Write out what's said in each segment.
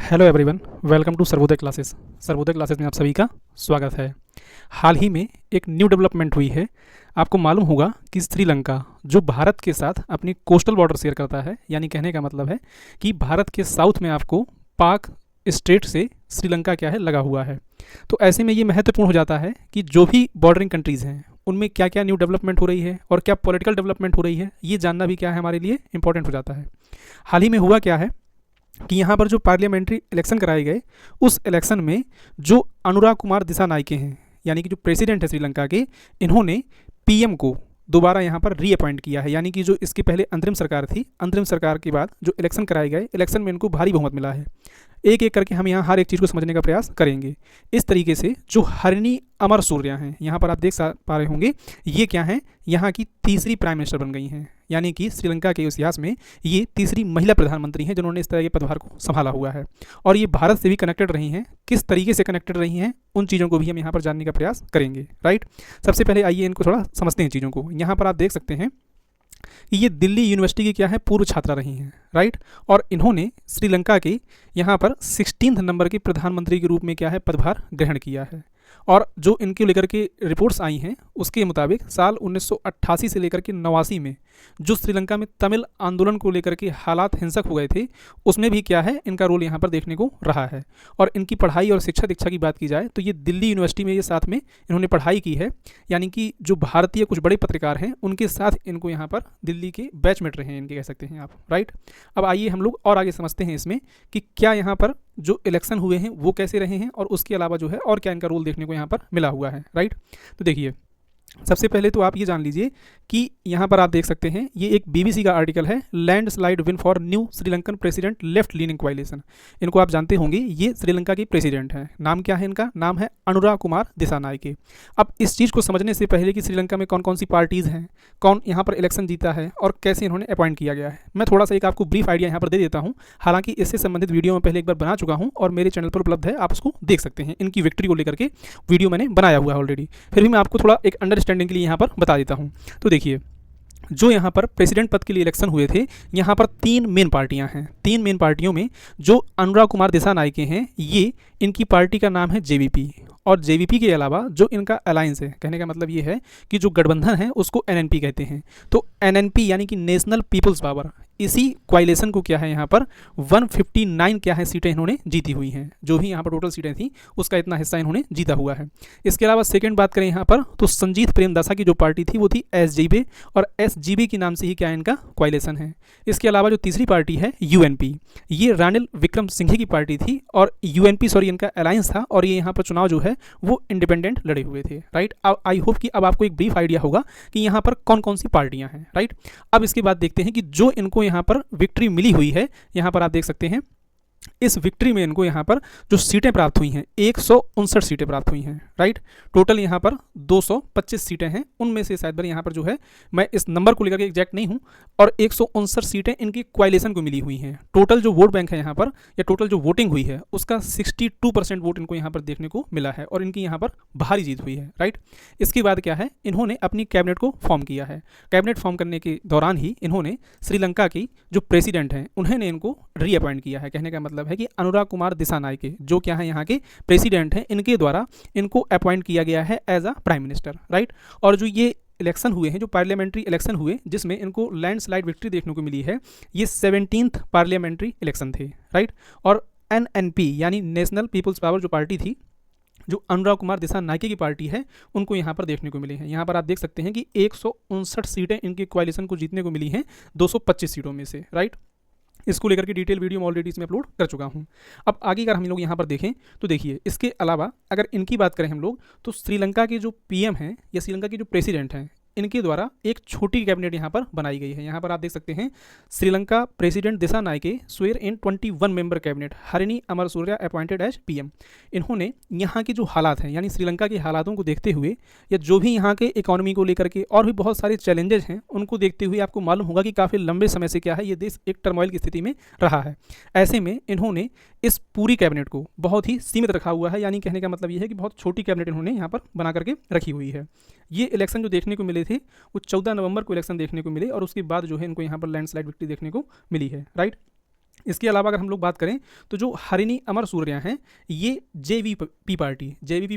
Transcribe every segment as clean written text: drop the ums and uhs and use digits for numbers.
Hello everyone, welcome to Sarvodaya classes. Sarvodaya classes में आप सभी का स्वागत है। हाल ही में एक न्यू डेवलपमेंट हुई है। आपको मालूम होगा कि श्रीलंका जो भारत के साथ अपनी कोस्टल बॉर्डर शेयर करता है, यानी कहने का मतलब है कि भारत के साउथ में आपको पाक स्टेट से श्रीलंका क्या है लगा हुआ है। तो ऐसे में ये महत्वपूर्ण हो जाता है कि जो भी बॉर्डरिंग कंट्रीज़ हैं उनमें क्या क्या न्यू डेवलपमेंट हो रही है और क्या पॉलिटिकल डेवलपमेंट हो रही है, ये जानना भी क्या है हमारे लिए इंपॉर्टेंट हो जाता है। हाल ही में हुआ क्या है कि यहाँ पर जो पार्लियामेंट्री इलेक्शन कराए गए, उस इलेक्शन में जो अनुराग कुमार दिसानायके हैं, यानी कि जो प्रेसिडेंट है श्रीलंका के, इन्होंने पीएम को दोबारा यहाँ पर रीअपॉइंट किया है। यानी कि जो इसके पहले अंतरिम सरकार थी, अंतरिम सरकार के बाद जो इलेक्शन कराए गए, इलेक्शन में इनको भारी बहुमत मिला है। एक एक करके हम यहाँ हर एक चीज़ को समझने का प्रयास करेंगे। इस तरीके से जो हरिणी अमर सूर्य हैं, यहाँ पर आप देख पा रहे होंगे, ये क्या हैं, यहाँ की तीसरी प्राइम मिनिस्टर बन गई हैं। यानी कि श्रीलंका के इतिहास में ये तीसरी महिला प्रधानमंत्री हैं जिन्होंने इस तरह के पदभार को संभाला हुआ है। और ये भारत से भी कनेक्टेड रही हैं। किस तरीके से कनेक्टेड रही हैं, उन चीज़ों को भी हम यहाँ पर जानने का प्रयास करेंगे। राइट, सबसे पहले आइए इनको थोड़ा समझते हैं चीज़ों को। यहाँ पर आप देख सकते हैं कि ये दिल्ली यूनिवर्सिटी की क्या है, पूर्व छात्रा रही हैं। राइट, और इन्होंने श्रीलंका के यहाँ पर 16 नंबर के प्रधानमंत्री के रूप में क्या है पदभार ग्रहण किया है। और जो इनके लेकर के रिपोर्ट्स आई हैं उसके मुताबिक साल 1988 से लेकर के 89 में जो श्रीलंका में तमिल आंदोलन को लेकर के हालात हिंसक हो गए थे, उसमें भी क्या है इनका रोल यहाँ पर देखने को रहा है। और इनकी पढ़ाई और शिक्षा दीक्षा की बात की जाए तो ये दिल्ली यूनिवर्सिटी में ये साथ में इन्होंने पढ़ाई की है। यानी कि जो भारतीय कुछ बड़े पत्रकार हैं उनके साथ इनको यहाँ पर दिल्ली के बैचमेट रहे हैं इनके, कह सकते हैं आप। राइट, अब आइए हम लोग और आगे समझते हैं इसमें कि क्या यहाँ पर जो इलेक्शन हुए हैं वो कैसे रहे हैं और उसके अलावा जो है और क्या इनका रोल देखने को यहाँ पर मिला हुआ है। राइट, तो देखिए सबसे पहले तो आप ये जान लीजिए कि यहाँ पर आप देख सकते हैं ये एक बीबीसी का आर्टिकल है, landslide win for new Sri Lankan president left leaning कोalition। इनको आप जानते होंगे, ये श्रीलंका के प्रेसिडेंट हैं। नाम क्या है इनका, नाम है अनुराग कुमार दिसानायके। अब इस चीज़ को समझने से पहले कि श्रीलंका में कौन कौन सी पार्टीज़ हैं, कौन यहाँ पर इलेक्शन जीता है और कैसे इन्होंने अपॉइंट किया गया है, मैं थोड़ा सा एक आपको ब्रीफ आइडिया यहाँ पर दे देता हूँ। हालांकि इससे संबंधित वीडियो में पहले एक बार बना चुका हूँ और मेरे चैनल पर उपलब्ध है, आप उसको देख सकते हैं। इनकी विक्ट्री को लेकर के वीडियो मैंने बनाया हुआ है ऑलरेडी, फिर भी मैं आपको थोड़ा एक अंडरस्टैंडिंग के लिए यहाँ पर बता देता हूँ। तो देखिए, जो यहाँ पर प्रेसिडेंट पद के लिए इलेक्शन हुए थे, यहाँ पर 3 मेन पार्टियाँ हैं। 3 मेन पार्टियों में जो अनुराग कुमार दिसानायके हैं, ये इनकी पार्टी का नाम है जेवीपी। और जेवीपी के अलावा जो इनका अलायंस है, कहने का मतलब ये है कि जो गठबंधन है उसको एनएनपी कहते हैं। तो एनएनपी यानी कि नेशनल पीपल्स पावर, इसी कोalition को क्या है यहाँ पर 159 क्या है सीटें इन्होंने जीती हुई हैं। जो भी यहाँ पर टोटल सीटें थी उसका इतना हिस्सा इन्होंने जीता हुआ है। इसके अलावा सेकंड बात करें यहाँ पर तो संजीत प्रेमदासा की जो पार्टी थी वो थी एसजीबी, और एसजीबी के नाम से ही क्या है इनका कोalition है। इसके अलावा जो तीसरी पार्टी है यूएनपी, ये रानिल विक्रम सिंघे की पार्टी थी और यूएनपी इनका अलायंस था और ये यहाँ पर चुनाव जो है वो इंडिपेंडेंट लड़े हुए थे। राइट, आई होप कि अब आपको एक ब्रीफ आइडिया होगा कि यहाँ पर कौन कौन सी पार्टियाँ हैं। राइट, अब इसके बाद देखते हैं कि जो इनको यहाँ पर विक्ट्री मिली हुई है, यहाँ पर आप देख सकते हैं इस विक्ट्री में इनको यहाँ पर जो सीटें प्राप्त हुई हैं 159 सीटें प्राप्त हुई हैं। राइट, टोटल यहाँ पर 225 सीटें हैं, उनमें से शायद यहाँ पर जो है मैं इस नंबर को लेकर के एग्जैक्ट नहीं हूँ, और 159 सीटें इनकी कोalition को मिली हुई हैं। टोटल जो वोट बैंक है यहाँ पर, या टोटल जो वोटिंग हुई है उसका 62% वोट इनको यहाँ पर देखने को मिला है और इनकी यहाँ पर भारी जीत हुई है। राइट, इसके बाद क्या है, इन्होंने अपनी कैबिनेट को फॉर्म किया है। कैबिनेट फॉर्म करने के दौरान ही इन्होंने श्रीलंका की जो प्रेसिडेंट हैं उन्होंने इनको रीअपॉइंट किया है। कहने का मतलब है कि अनुराग कुमार दिसानायके जो क्या है यहाँ के प्रेसिडेंट हैं, इनके द्वारा इनको अपॉइंट किया गया है as a prime minister. Right, और जो ये इलेक्शन हुए हैं, जो पार्लियामेंट्री इलेक्शन हुए जिसमें इनको लैंडस्लाइड विक्ट्री देखने को मिली है, ये 17th पार्लियामेंट्री इलेक्शन थे। राइट, और एनएनपी यानी नेशनल पीपल्स पावर जो पार्टी थी, जो अनुराग कुमार दिसानायके की पार्टी है, उनको यहाँ पर देखने को मिले हैं। यहाँ पर आप देख सकते हैं कि 159 सीटें इनके कोalition को जीतने को मिली हैं 225 सीटों में से। राइट, इसको लेकर के डिटेल वीडियो मैं ऑलरेडी इसमें अपलोड कर चुका हूँ। अब आगे अगर हम लोग यहाँ पर देखें तो देखिए, इसके अलावा अगर इनकी बात करें हम लोग तो श्रीलंका के जो पीएम हैं या श्रीलंका के जो प्रेसिडेंट हैं, इनके द्वारा एक छोटी कैबिनेट यहाँ पर बनाई गई है। यहाँ पर आप देख सकते हैं Sri Lanka president Dissanayake swear in 21 member cabinet Harini Amarasuriya appointed as PM. इन्होंने यहाँ के जो हालात हैं, यानी श्रीलंका के हालातों को देखते हुए या जो भी यहाँ के इकोनॉमी को लेकर के और भी बहुत सारे चैलेंजेस हैं उनको देखते हुए, आपको मालूम होगा कि काफ़ी लंबे समय से क्या है ये देश एक टर्मोइल की स्थिति में रहा है। ऐसे में इन्होंने इस पूरी कैबिनेट को बहुत ही सीमित रखा हुआ है। यानी कहने का मतलब ये है कि बहुत छोटी कैबिनेट इन्होंने यहाँ पर बना करके रखी हुई है। ये इलेक्शन जो देखने को मिले थे वो 14 नवंबर को इलेक्शन देखने को मिले और उसके बाद जो है इनको यहाँ पर लैंडस्लाइड विक्ट्री देखने को मिली है। राइट, इसके अलावा अगर हम लोग बात करें तो जो हरिणी अमर सूर्या हैं ये जेवीपी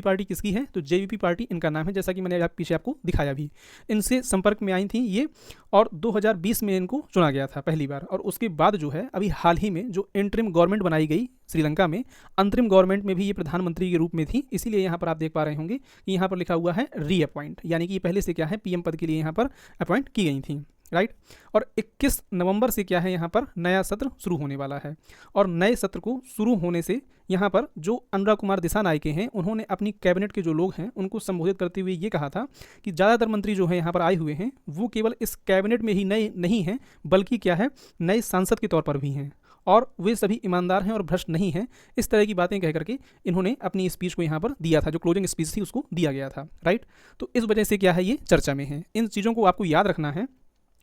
पार्टी किसकी है, तो जेवीपी पार्टी इनका नाम है, जैसा कि मैंने पीछे आपको दिखाया भी। इनसे संपर्क में आई थी ये, और 2020 में इनको चुना गया था पहली बार। और उसके बाद जो है अभी हाल ही में जो इंटरिम गवर्नमेंट बनाई गई श्रीलंका में, अंतरिम गवर्नमेंट में भी ये प्रधानमंत्री के रूप में थी, इसीलिए यहाँ पर आप देख पा रहे होंगे कि यहाँ पर लिखा हुआ है रीअपॉइंट, यानी कि ये पहले से क्या है पीएम पद के लिए यहाँ पर अपॉइंट की गई थी, राइट। और 21 नवंबर से क्या है यहाँ पर नया सत्र शुरू होने वाला है, और नए सत्र को शुरू होने से यहाँ पर जो अनुराग कुमार दिसानायके हैं उन्होंने अपनी कैबिनेट के जो लोग हैं उनको संबोधित करते हुए ये कहा था कि ज़्यादातर मंत्री जो है यहाँ पर आए हुए हैं वो केवल इस कैबिनेट में ही नए नहीं हैं, बल्कि क्या है नए सांसद के तौर पर भी हैं, और वे सभी ईमानदार हैं और भ्रष्ट नहीं हैं। इस तरह की बातें कह करके इन्होंने अपनी स्पीच को यहाँ पर दिया था, जो क्लोजिंग स्पीच थी उसको दिया गया था, राइट। तो इस वजह से क्या है ये चर्चा में है, इन चीज़ों को आपको याद रखना है।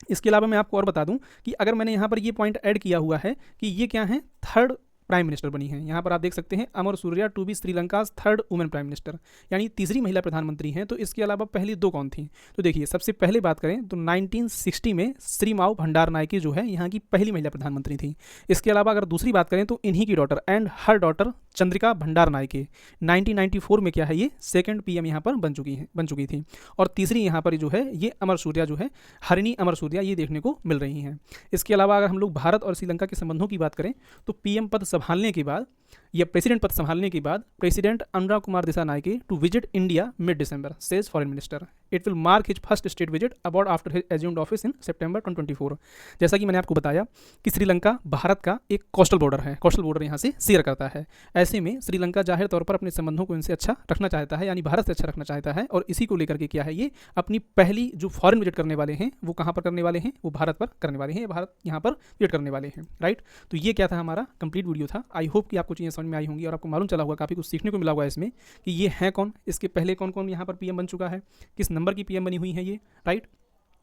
इसके अलावा मैं आपको और बता दूं कि अगर मैंने यहाँ पर ये पॉइंट ऐड किया हुआ है कि ये क्या है थर्ड प्राइम मिनिस्टर बनी है, यहाँ पर आप देख सकते हैं Amarasuriya to be Sri Lanka third women prime minister, यानी तीसरी महिला प्रधानमंत्री हैं। तो इसके अलावा पहली दो कौन थी, तो देखिए सबसे पहले बात करें तो 1960 में श्रीमाऊ भंडारनायके जो है यहाँ की पहली महिला प्रधानमंत्री थी। इसके अलावा अगर दूसरी बात करें तो इन्हीं की daughter and her daughter Chandrika Bandaranaike 1994 में क्या है ये सेकंड पीएम यहाँ पर बन चुकी थी। और तीसरी यहाँ पर जो है ये अमर सूर्या जो है हरिणी अमर सूर्या ये देखने को मिल रही हैं। इसके अलावा अगर हम लोग भारत और श्रीलंका के संबंधों की बात करें तो पीएम पद संभालने के बाद या प्रेसिडेंट पद संभालने के बाद president Anurag Kumar Dissanayake to visit India mid December says foreign minister, it will mark his first state visit about after his assumed office in September 2024। जैसा कि मैंने आपको बताया कि श्रीलंका भारत का एक कोस्टल बॉर्डर है, कोस्टल बॉर्डर यहाँ से शेयर करता है। ऐसे में श्रीलंका जाहिर तौर पर अपने संबंधों को इनसे अच्छा रखना चाहता है, यानी भारत से अच्छा रखना चाहता है, और इसी को लेकर के क्या है ये अपनी पहली जो फॉरेन विजिट करने वाले हैं वो कहाँ पर करने वाले हैं, वो भारत पर करने वाले हैं, भारत यहाँ पर विजिट करने वाले हैं, राइट। तो ये क्या था हमारा कंप्लीट वीडियो था। आई होप कि आपको चीज़ें समझ में आई होंगी और आपको मालूम चला होगा, काफ़ी कुछ सीखने को मिला होगा इसमें कि ये है कौन, इसके पहले कौन कौन यहाँ पर पीएम बन चुका है, किस नंबर की पीएम बनी हुई है ये, राइट।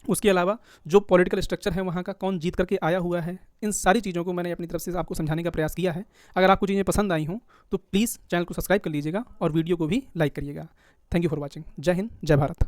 उसके अलावा जो पॉलिटिकल स्ट्रक्चर है वहाँ का कौन जीत करके आया हुआ है, इन सारी चीज़ों को मैंने अपनी तरफ से आपको समझाने का प्रयास किया है। अगर आपको चीज़ें पसंद आई हों तो प्लीज़ चैनल को सब्सक्राइब कर लीजिएगा और वीडियो को भी लाइक करिएगा। Thank you for watching. जय हिंद, जय भारत।